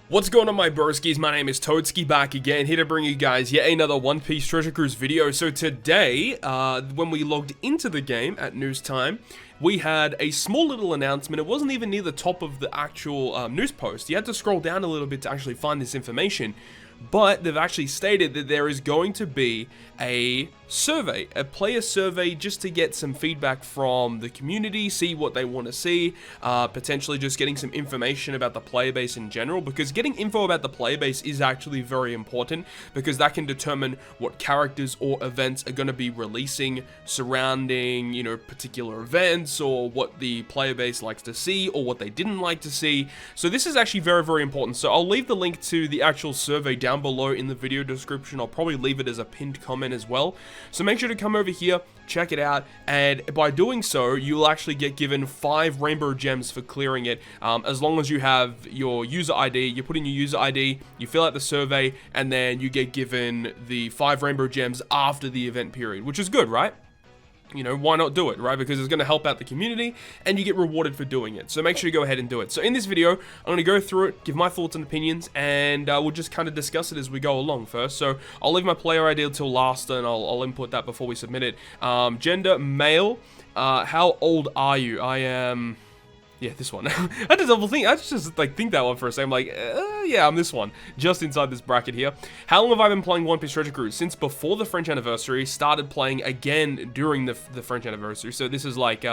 What's going on, my broskiis? My name is Toadskii, back again, here to bring you guys yet another One Piece Treasure Cruise video. So today, when we logged into the game at news time, we had a small little announcement. It wasn't even near the top of the actual news post. You had to scroll down a little bit to actually find this information. But they've actually stated that there is going to be a survey, a player survey, just to get some feedback from the community, see what they want to see, potentially just getting some information about the player base in general, because getting info about the player base is actually very important, because that can determine what characters or events are going to be releasing surrounding, you know, particular events, or what the player base likes to see, or what they didn't like to see. So this is actually very, very important. So I'll leave the link to the actual survey down below in the video description. I'll probably leave it as a pinned comment as well. So make sure to come over here, check it out, and by doing so, you'll actually get given 5 rainbow gems for clearing it, as long as you have your user ID. You put in your user ID, you fill out the survey, and then you get given the 5 rainbow gems after the event period, which is good, right? You know, why not do it, right? Because it's going to help out the community, and you get rewarded for doing it. So make sure to go ahead and do it. So in this video, I'm going to go through it, give my thoughts and opinions, and we'll just kind of discuss it as we go along first. So I'll leave my player ID till last, and I'll input that before we submit it. Gender, male. How old are you? I am... Yeah, this one. I just double think. I just like think that one for a second. I'm like, yeah, I'm this one. Just inside this bracket here. How long have I been playing One Piece Treasure Cruise? Since before the French anniversary. Started playing again during the French anniversary. So this is like,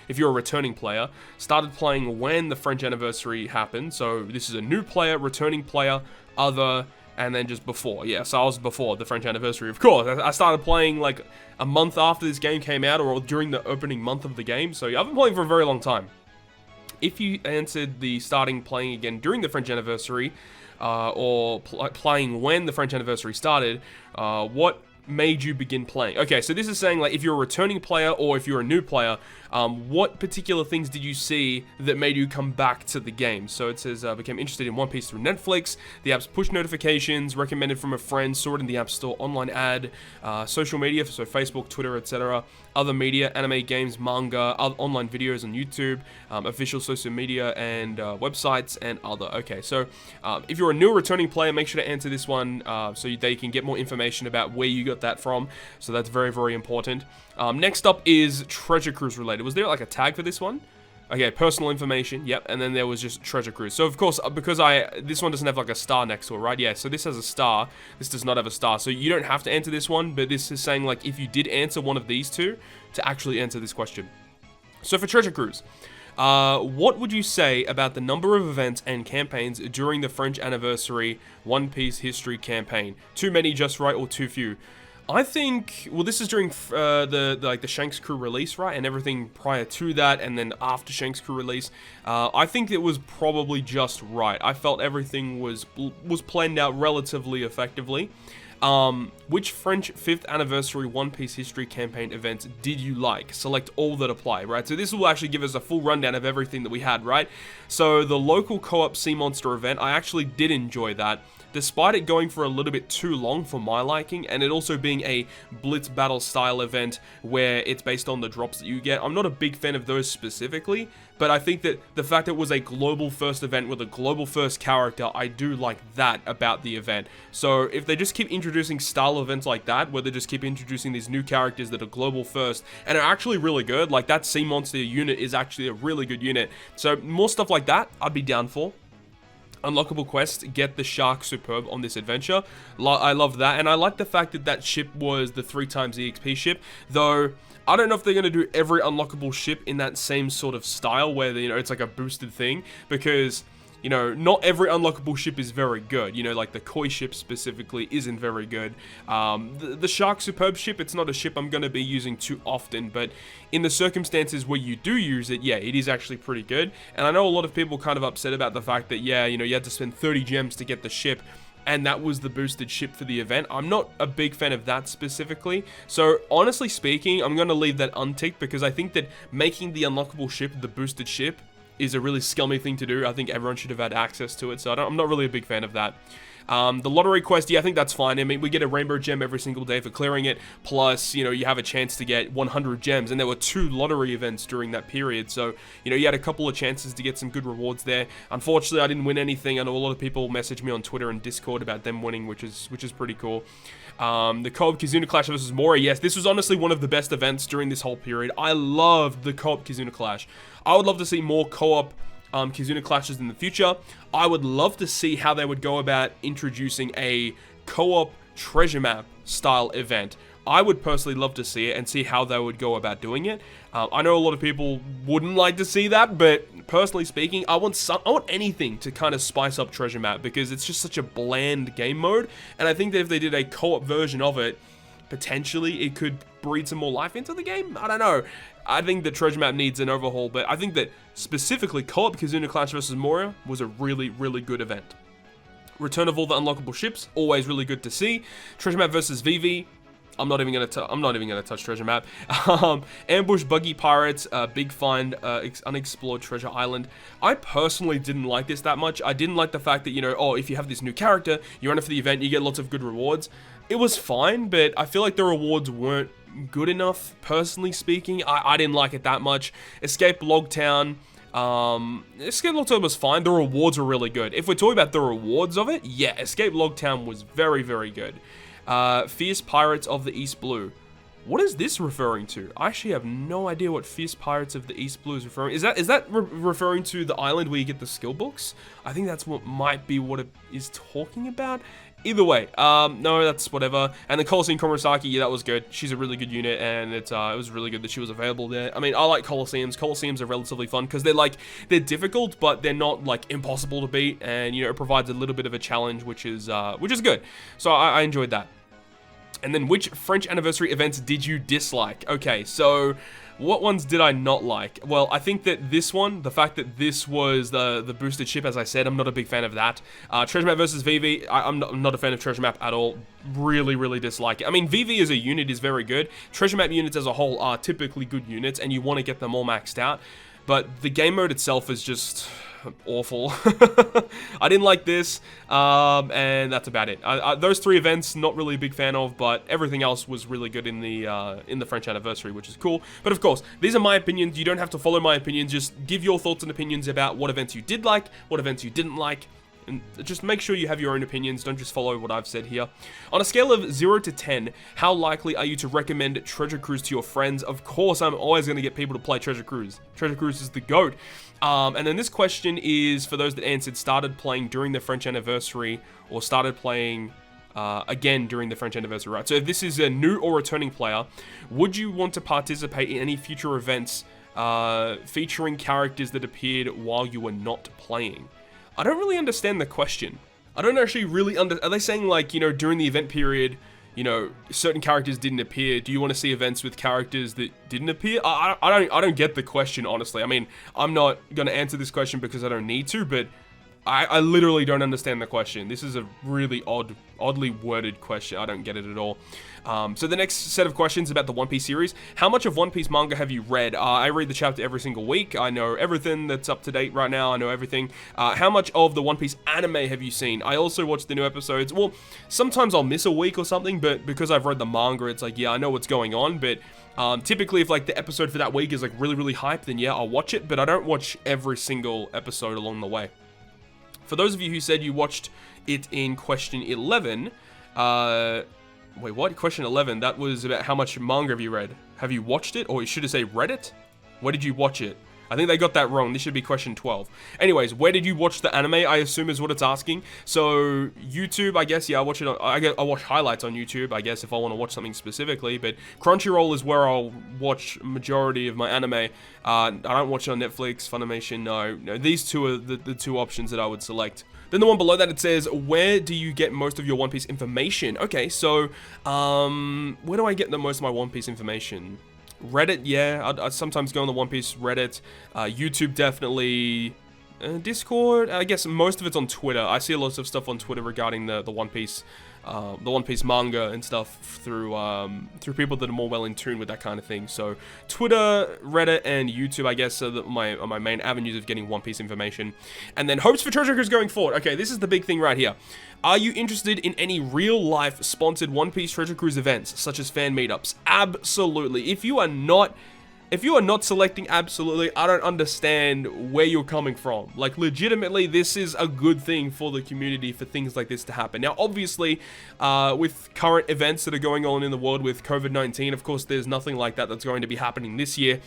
if you're a returning player, started playing when the French anniversary happened. So this is a new player, returning player, other, and then just before. Yeah, so I was before the French anniversary, of course. I started playing like a month after this game came out, or during the opening month of the game. So yeah, I've been playing for a very long time. If you answered the starting playing again during the French anniversary, or playing when the French anniversary started, what made you begin playing? Okay, so this is saying, like, if you're a returning player or if you're a new player, what particular things did you see that made you come back to the game? So it says, became interested in One Piece through Netflix, the app's push notifications, recommended from a friend, saw it in the App Store, online ad, social media, so Facebook, Twitter, etc., other media, anime, games, manga, online videos on YouTube, official social media and websites, and other. Okay, so if you're a new returning player, make sure to answer this one so they can get more information about where you got that from. So that's very, very important. Next up is Treasure Cruise related. Was there like a tag for this one? Okay, personal information, yep, and then there was just Treasure Cruise. So, of course, because this one doesn't have, like, a star next to it, right? Yeah, so this has a star. This does not have a star. So you don't have to answer this one, but this is saying, like, if you did answer one of these two, to actually answer this question. So, for Treasure Cruise, what would you say about the number of events and campaigns during the French anniversary One Piece history campaign? Too many, just right, or too few? I think, well, this is during the Shanks Crew release, right, and everything prior to that, and then after Shanks Crew release. I think it was probably just right. I felt everything was planned out relatively effectively. Which French 5th anniversary One Piece history campaign events did you like? Select all that apply, right? So this will actually give us a full rundown of everything that we had, right? So the local co-op Sea Monster event, I actually did enjoy that, despite it going for a little bit too long for my liking, and it also being a blitz battle style event where it's based on the drops that you get. I'm not a big fan of those specifically, but I think that the fact that it was a global first event with a global first character, I do like that about the event. So if they just keep introducing style events like that, where they just keep introducing these new characters that are global first, and are actually really good, like that Sea Monster unit is actually a really good unit. So more stuff like that, I'd be down for. Unlockable quest, get the Shark Superb on this adventure. I love that, and I like the fact that that ship was the 3 times EXP ship, though I don't know if they're going to do every unlockable ship in that same sort of style where, you know, it's like a boosted thing, because, you know, not every unlockable ship is very good. You know, like the Koi ship specifically isn't very good. The Shark Superb ship, it's not a ship I'm going to be using too often, but in the circumstances where you do use it, yeah, it is actually pretty good. And I know a lot of people kind of upset about the fact that, yeah, you know, you had to spend 30 gems to get the ship, and that was the boosted ship for the event. I'm not a big fan of that specifically. So, honestly speaking, I'm going to leave that unticked, because I think that making the unlockable ship the boosted ship is a really scummy thing to do. I think everyone should have had access to it, so I'm not really a big fan of that. The lottery quest, yeah, I think that's fine. I mean, we get a rainbow gem every single day for clearing it, plus, you know, you have a chance to get 100 gems, and there were 2 lottery events during that period, so, you know, you had a couple of chances to get some good rewards there. Unfortunately, I didn't win anything. I know a lot of people message me on Twitter and Discord about them winning, which is pretty cool. The co-op Kizuna Clash versus Mora, yes, this was honestly one of the best events during this whole period. I loved the co-op Kizuna Clash. I would love to see more co-op Kizuna Clashes in the future. I would love to see how they would go about introducing a co-op treasure map style event. I would personally love to see it and see how they would go about doing it. I know a lot of people wouldn't like to see that, but personally speaking, I want anything to kind of spice up treasure map, because it's just such a bland game mode, and I think that if they did a co-op version of it, potentially it could breathe some more life into the game. I don't know. I think the treasure map needs an overhaul, but I think that specifically co-op Kizuna Clash vs. Moria was a really, really good event. Return of all the unlockable ships, always really good to see. Treasure map versus VV. I'm not even gonna touch treasure map. Ambush buggy pirates, big find, unexplored treasure island. I personally didn't like this that much. I didn't like the fact that, you know, oh, if you have this new character, you run it for the event, you get lots of good rewards. It was fine, but I feel like the rewards weren't good enough, personally speaking. I didn't like it that much. Escape Logtown. Escape Logtown was fine. The rewards were really good. If we're talking about the rewards of it, yeah, Escape Logtown was very, very good. Fierce Pirates of the East Blue. What is this referring to? I actually have no idea what Fierce Pirates of the East Blue is referring. Is that referring to the island where you get the skill books? I think that's what might be what it is talking about. Either way, no, that's whatever. And the Colosseum Komurasaki, yeah, that was good. She's a really good unit, and it was really good that she was available there. I mean, I like Colosseums. Colosseums are relatively fun because they're difficult, but they're not like impossible to beat, and you know, it provides a little bit of a challenge, which is good. So I enjoyed that. And then, which French anniversary events did you dislike? Okay, so what ones did I not like? Well, I think that this one, the fact that this was the boosted ship, as I said, I'm not a big fan of that. Treasure Map versus VV, I'm not a fan of Treasure Map at all. Really, really dislike it. I mean, VV as a unit is very good. Treasure Map units as a whole are typically good units, and you want to get them all maxed out. But the game mode itself is just awful. I didn't like this, and that's about it. Those 3 events, not really a big fan of, but everything else was really good in the French anniversary, which is cool. But of course, these are my opinions. You don't have to follow my opinions. Just give your thoughts and opinions about what events you did like, what events you didn't like, and just make sure you have your own opinions. Don't just follow what I've said here. On a scale of 0 to 10, how likely are you to recommend Treasure Cruise to your friends? Of course, I'm always going to get people to play Treasure Cruise. Treasure Cruise is the GOAT. And then this question is for those that answered started playing during the French anniversary or started playing again during the French anniversary, right? So if this is a new or returning player, would you want to participate in any future events featuring characters that appeared while you were not playing? I don't really understand the question. I don't actually really are they saying, like, you know, during the event period, you know, certain characters didn't appear. Do you want to see events with characters that didn't appear? I don't get the question, honestly. I mean, I'm not going to answer this question because I don't need to, but I literally don't understand the question. This is a really oddly worded question. I don't get it at all. So the next set of questions about the One Piece series. How much of One Piece manga have you read? I read the chapter every single week. I know everything that's up to date right now. I know everything. How much of the One Piece anime have you seen? I also watch the new episodes. Well, sometimes I'll miss a week or something, but because I've read the manga, it's like, yeah, I know what's going on, but typically if like the episode for that week is like really, really hyped, then yeah, I'll watch it, but I don't watch every single episode along the way. For those of you who said you watched it in question 11, wait, what? Question 11, that was about how much manga have you read? Have you watched it? Or should I say read it? Where did you watch it? I think they got that wrong. This should be question 12. Anyways, where did you watch the anime, I assume is what it's asking. So, YouTube, I guess, yeah, I watch it. I watch highlights on YouTube, I guess, if I want to watch something specifically. But Crunchyroll is where I'll watch majority of my anime. I don't watch it on Netflix, Funimation, no. These two are the 2 options that I would select. Then the one below that, it says, where do you get most of your One Piece information? Okay, so, where do I get the most of my One Piece information? Reddit, yeah, I sometimes go on the One Piece Reddit. YouTube, definitely. Discord, I guess most of it's on Twitter. I see lots of stuff on Twitter regarding the One Piece the One Piece manga and stuff through people that are more well in tune with that kind of thing. So Twitter, Reddit, and YouTube, I guess, are my main avenues of getting One Piece information. And then hopes for Treasure Cruise going forward. Okay, this is the big thing right here. Are you interested in any real-life sponsored One Piece Treasure Cruise events, such as fan meetups? Absolutely. If you are not selecting absolutely, I don't understand where you're coming from. Like, legitimately, this is a good thing for the community for things like this to happen. Now, obviously, with current events that are going on in the world with COVID-19, of course, there's nothing like that that's going to be happening this year.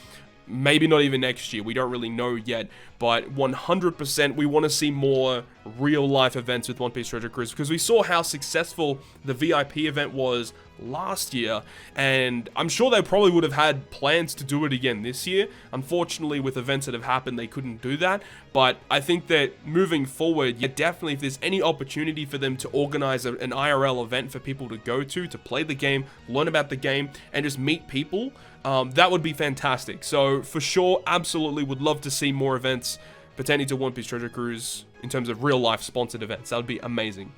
Maybe not even next year. We don't really know yet. But 100% we want to see more real-life events with One Piece Treasure Cruise, because we saw how successful the VIP event was last year, and I'm sure they probably would have had plans to do it again this year. Unfortunately, with events that have happened, they couldn't do that. But I think that moving forward, yeah, definitely if there's any opportunity for them to organize an IRL event for people to go to play the game, learn about the game, and just meet people, that would be fantastic. So for sure, absolutely would love to see more events pertaining to One Piece Treasure Cruise in terms of real life sponsored events. That would be amazing.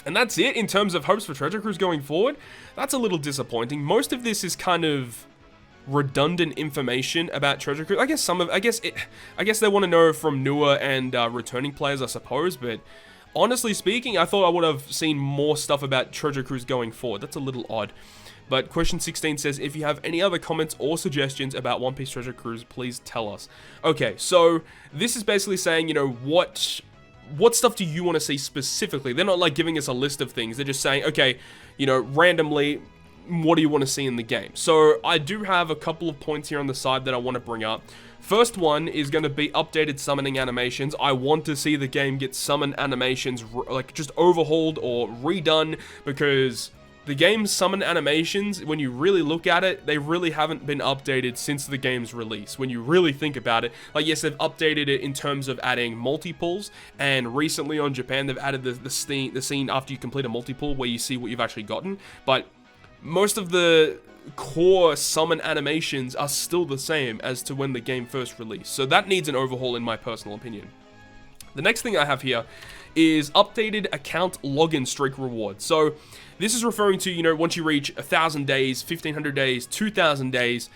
And that's it in terms of hopes for Treasure Cruise going forward. That's a little disappointing. Most of this is kind of redundant information about Treasure Cruise. I guess they want to know from newer and returning players, I suppose. But honestly speaking, I thought I would have seen more stuff about Treasure Cruise going forward. That's a little odd. But question 16 says, if you have any other comments or suggestions about One Piece Treasure Cruise, please tell us. Okay, so this is basically saying, you know, what stuff do you want to see specifically? They're not like giving us a list of things. They're just saying, okay, you know, randomly, what do you want to see in the game? So I do have a couple of points here on the side that I want to bring up. First one is going to be updated summoning animations. I want to see the game get summon animations like just overhauled or redone, because the game's summon animations, when you really look at it, they really haven't been updated since the game's release. When you really think about it, like, yes, they've updated it in terms of adding multi-pulls, and recently on Japan, they've added the scene after you complete a multi-pull where you see what you've actually gotten, but most of the core summon animations are still the same as to when the game first released. So that needs an overhaul in my personal opinion. The next thing I have here is updated account login streak rewards. So this is referring to, you know, once you reach 1,000 days, 1,500 days, 2,000 days,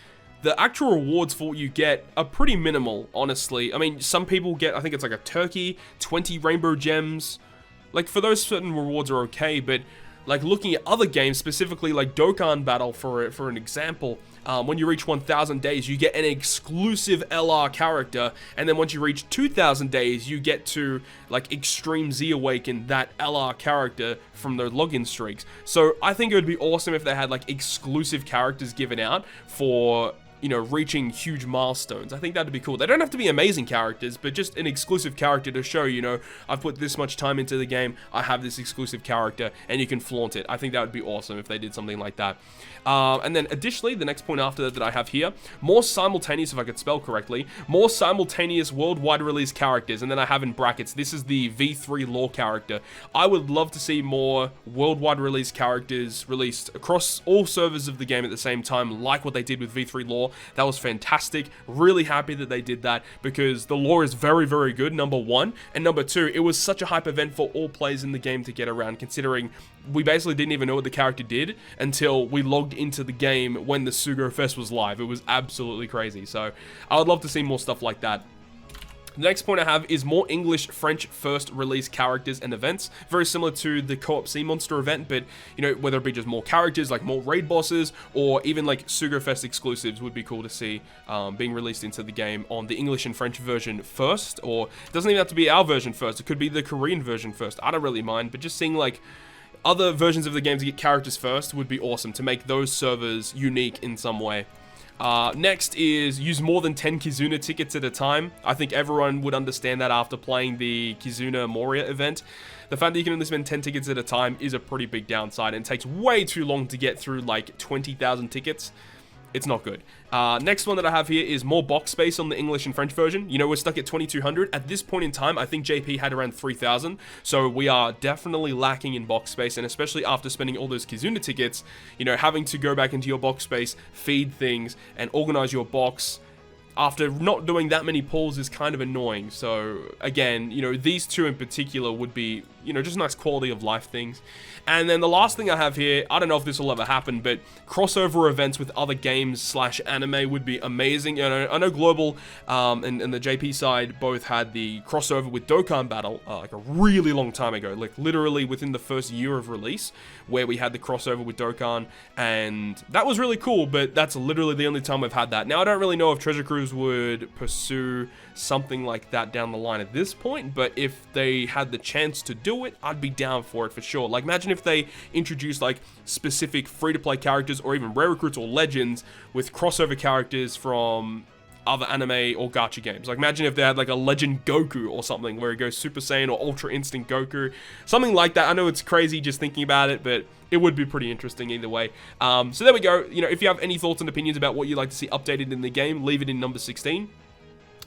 the actual rewards for what you get are pretty minimal, honestly. I mean, some people get, I think it's like a turkey, 20 rainbow gems. Like, for those certain rewards are okay, but like looking at other games, specifically like Dokkan Battle for an example, when you reach 1,000 days, you get an exclusive LR character, and then once you reach 2,000 days, you get to like Extreme Z Awaken that LR character from their login streaks. So I think it would be awesome if they had like exclusive characters given out for, you know, reaching huge milestones. I think that'd be cool. They don't have to be amazing characters, but just an exclusive character to show, you know, I've put this much time into the game, I have this exclusive character, and you can flaunt it. I think that would be awesome if they did something like that. And then additionally, the next point after that I have here, more simultaneous, if I could spell correctly, more simultaneous worldwide release characters, and then I have in brackets, this is the V3 lore character. I would love to see more worldwide release characters released across all servers of the game at the same time, like what they did with V3 lore. That was fantastic. Really happy that they did that, because the lore is very, very good, number one. And number two, it was such a hype event for all players in the game to get around, considering we basically didn't even know what the character did until we logged into the game when the Sugo Fest was live. It was absolutely crazy. So I would love to see more stuff like that. The next point I have is more English, French first release characters and events. Very similar to the Co-op Sea Monster event, but, you know, whether it be just more characters, like more raid bosses, or even like Sugo Fest exclusives would be cool to see being released into the game on the English and French version first, or it doesn't even have to be our version first. It could be the Korean version first. I don't really mind, but just seeing like other versions of the game to get characters first would be awesome to make those servers unique in some way. Next is use more than 10 Kizuna tickets at a time. I think everyone would understand that after playing the Kizuna Moria event. The fact that you can only spend 10 tickets at a time is a pretty big downside, and it takes way too long to get through like 20,000 tickets. It's not good. Next one that I have here is more box space on the English and French version. You know, we're stuck at 2,200. At this point in time, I think JP had around 3,000. So we are definitely lacking in box space. And especially after spending all those Kizuna tickets, you know, having to go back into your box space, feed things, and organize your box. after not doing that many pulls is kind of annoying. So again, you know, these two in particular would be, you know, just nice quality of life things. And then the last thing I have here, I don't know if this will ever happen, but crossover events with other games / anime would be amazing. You know, I know Global and the JP side both had the crossover with Dokkan Battle like a really long time ago, like literally within the first year of release, where we had the crossover with Dokkan, and that was really cool, but that's literally the only time we've had that. Now, I don't really know if Treasure Cruise would pursue something like that down the line at this point, but if they had the chance to do it, I'd be down for it for sure. Like, imagine if they introduced like specific free-to-play characters or even rare recruits or legends with crossover characters from other anime or gacha games. Like, imagine if they had like a Legend Goku or something where it goes Super Saiyan or Ultra Instinct Goku, something like that. I know it's crazy just thinking about it, but it would be pretty interesting either way. So there we go. You know, if you have any thoughts and opinions about what you'd like to see updated in the game, leave it in number 16.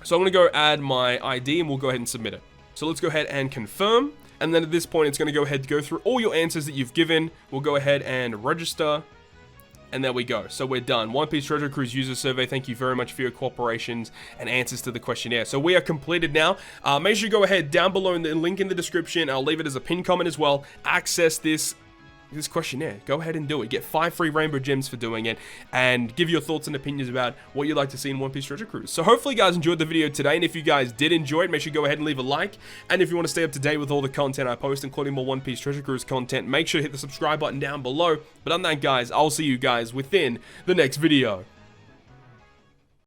So I'm going to go add my ID and we'll go ahead and submit it. So let's go ahead and confirm. And then at this point, it's going to go ahead and go through all your answers that you've given. We'll go ahead and register. And there we go. So we're done. One Piece Treasure Cruise user survey. Thank you very much for your cooperations and answers to the questionnaire. So we are completed now. Make sure you go ahead down below in the link in the description. I'll leave it as a pinned comment as well. Access this questionnaire. Go ahead and do it. Get 5 free rainbow gems for doing it, and give your thoughts and opinions about what you'd like to see in One Piece Treasure Cruise. So hopefully you guys enjoyed the video today, and if you guys did enjoy it, make sure you go ahead and leave a like. And if you want to stay up to date with all the content I post, including more One Piece Treasure Cruise content, make sure to hit the subscribe button down below. But other than that, guys, I'll see you guys within the next video.